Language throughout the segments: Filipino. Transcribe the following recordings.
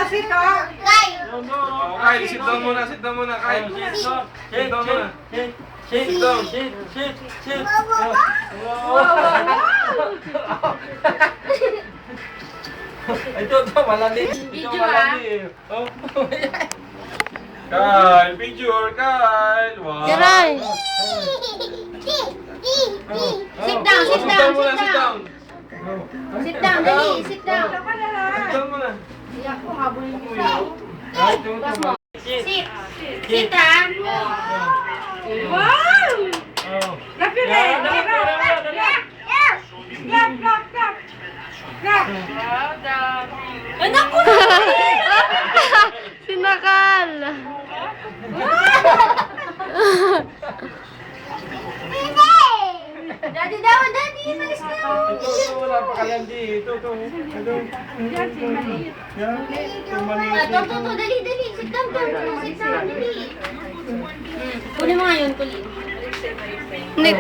sit down. Oh, Kyle, sit down muna, Kyle. Sit down muna. Sit down. Ito, malandi. Ito, malandi. Oh. Kyle, picture, Kyle. Wow. Geray. Sit down, sit Sit down, down muna, sit sit down. down. Sit down, dali, sit down. Sit down muna. Iyak ko, habulin ko. Ito, Pas mo. Sit. Sit, ha? Wow! Oh. Clap your hands. Clap, clap, clap. Clap. Anak ko! Sinakal. Daddy daw, daddy, malis na. Ito, wala pa kalandi. Ito. Yan, si maliit. Ito, maliit. To, dali, dali. Sit down, sit down, dali. Kunin mo nga yun, kunin. Nick.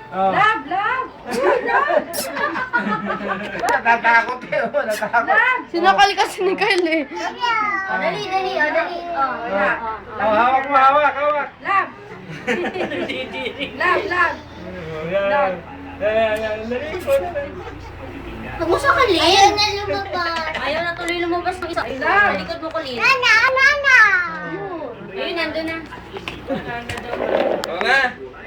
Oh. Love, love. Natatakot eh. Natatakot. Sinakal kasi ni Kyle eh. Dali, dali, dali. Oh, hawak mo, hawak. Love. Love, love. Yan. Dali ko. Huwag mo sakalin. Ayaw na lumabas. Ayaw na tuloy lumabas ng isa. Sa likod mo, kulit. Ayun, nandun na. Ito na.